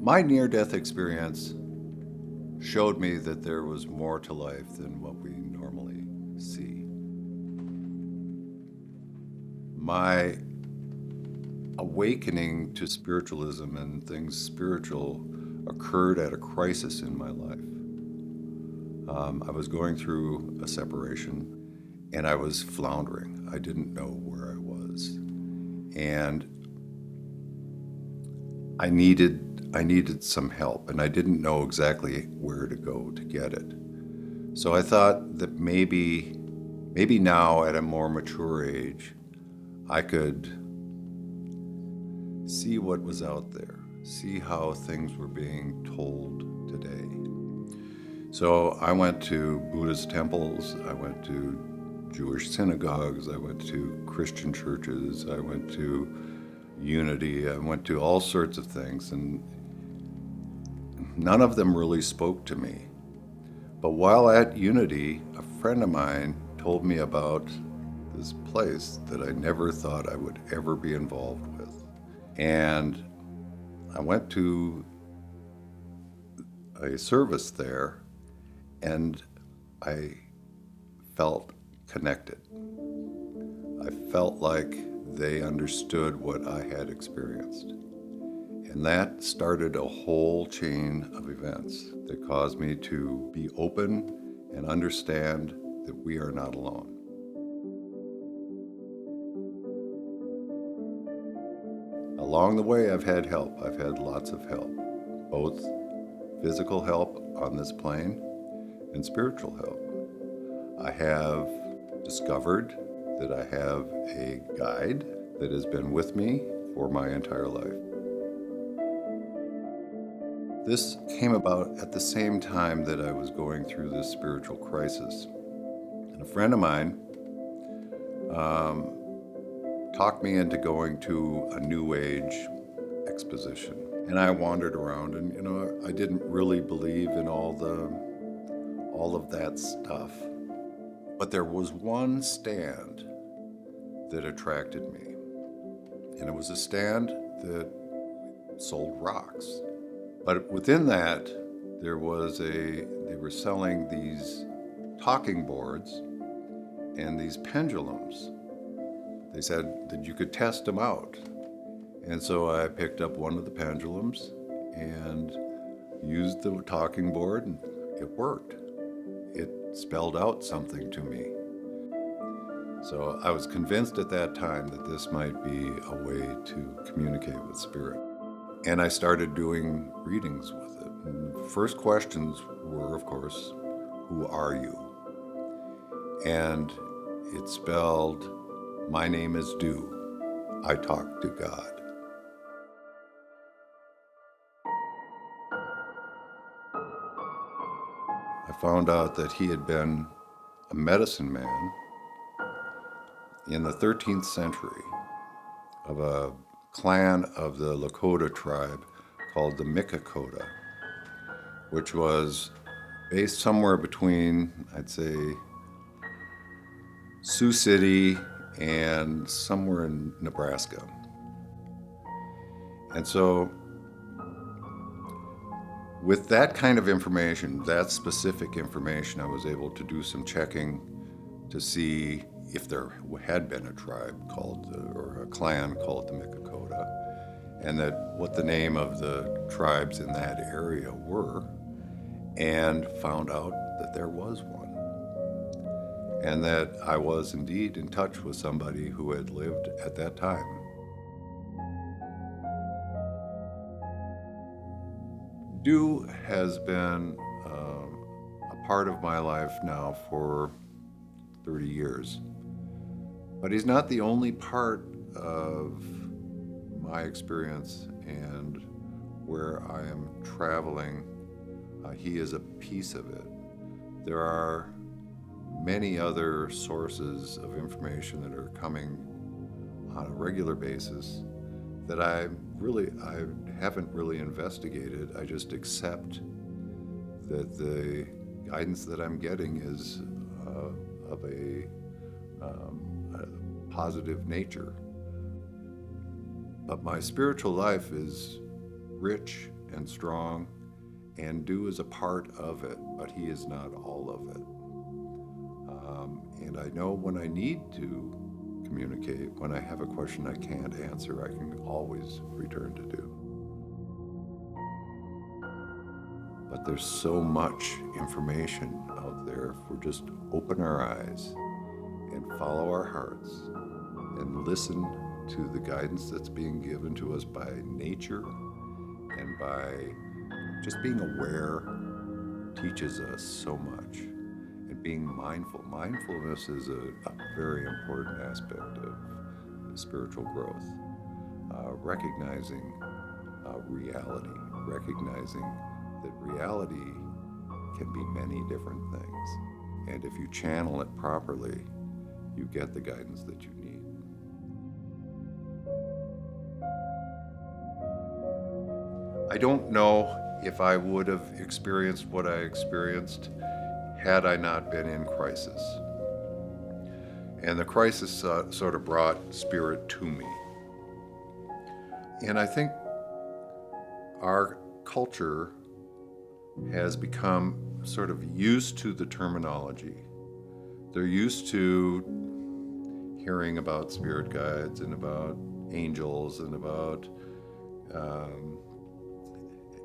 My near-death experience showed me that there was more to life than what we normally see. My awakening to spiritualism and things spiritual occurred at a crisis in my life. I was going through a separation and I was floundering. I didn't know where I was. And I needed some help, and I didn't know exactly where to go to get it. So I thought that maybe now at a more mature age, I could see what was out there, see how things were being told today. So I went to Buddhist temples, I went to Jewish synagogues, I went to Christian churches, I went to Unity, I went to all sorts of things, and none of them really spoke to me. But while at Unity, a friend of mine told me about this place that I never thought I would ever be involved with. And I went to a service there, and I felt connected. I felt like they understood what I had experienced. And that started a whole chain of events that caused me to be open and understand that we are not alone. Along the way, I've had help. I've had lots of help, both physical help on this plane and spiritual help. I have discovered that I have a guide that has been with me for my entire life. This came about at the same time that I was going through this spiritual crisis. And a friend of mine talked me into going to a New Age exposition. And I wandered around, and I didn't really believe in all of that stuff. But there was one stand that attracted me. And it was a stand that sold rocks. But within that, they were selling these talking boards and these pendulums. They said that you could test them out. And so I picked up one of the pendulums and used the talking board, and it worked. It spelled out something to me. So I was convinced at that time that this might be a way to communicate with spirit. And I started doing readings with it. And the first questions were, of course, who are you? And it spelled, my name is Do. I talk to God. I found out that he had been a medicine man in the 13th century of a clan of the Lakota tribe called the Mikakota, which was based somewhere between, I'd say, Sioux City and somewhere in Nebraska. And so with that kind of information, that specific information, I was able to do some checking to see if there had been a tribe or a clan called the Mikakota, and that what the name of the tribes in that area were, and found out that there was one. And that I was indeed in touch with somebody who had lived at that time. Do has been a part of my life now for 30 years. But he's not the only part of my experience and where I am traveling. He is a piece of it. There are many other sources of information that are coming on a regular basis that I haven't really investigated. I just accept that the guidance that I'm getting is of a positive nature. But my spiritual life is rich and strong, and do is a part of it, but he is not all of it. And I know when I need to communicate, when I have a question I can't answer, I can always return to do. But there's so much information out there if we just open our eyes and follow our hearts and listen to the guidance that's being given to us by nature, and by just being aware teaches us so much. And being mindful. Mindfulness is a very important aspect of spiritual growth. Recognizing reality, recognizing that reality can be many different things. And if you channel it properly, you get the guidance that you need. I don't know if I would have experienced what I experienced had I not been in crisis. And the crisis sort of brought spirit to me. And I think our culture has become sort of used to the terminology. They're used to hearing about spirit guides and about angels and about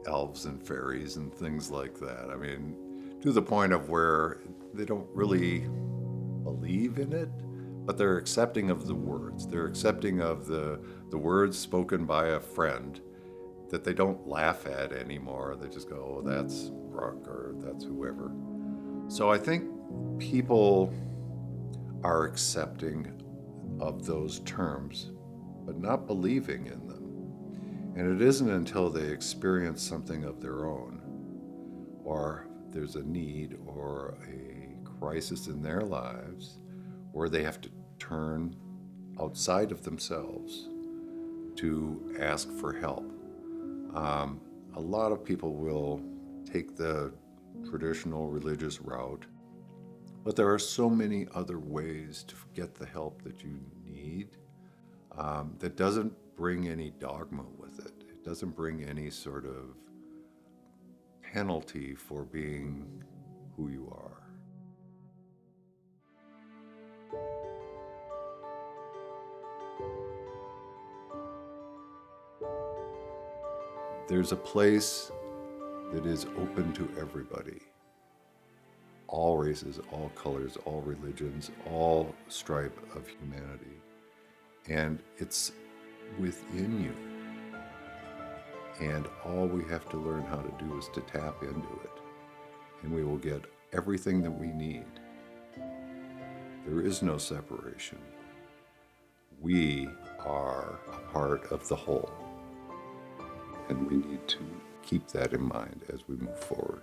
elves and fairies and things like that. I mean, to the point of where they don't really believe in it, but they're accepting of the words. They're accepting of the words spoken by a friend that they don't laugh at anymore. They just go, oh, that's Brooke, or that's whoever. So I think people are accepting of those terms, but not believing in them. And it isn't until they experience something of their own, or there's a need or a crisis in their lives, where they have to turn outside of themselves to ask for help. A lot of people will take the traditional religious route, but there are so many other ways to get the help that you need that doesn't bring any dogma with it. It doesn't bring any sort of penalty for being who you are. There's a place that is open to everybody. All races, all colors, all religions, all stripe of humanity. And it's within you. And all we have to learn how to do is to tap into it. And we will get everything that we need. There is no separation. We are a part of the whole. And we need to keep that in mind as we move forward.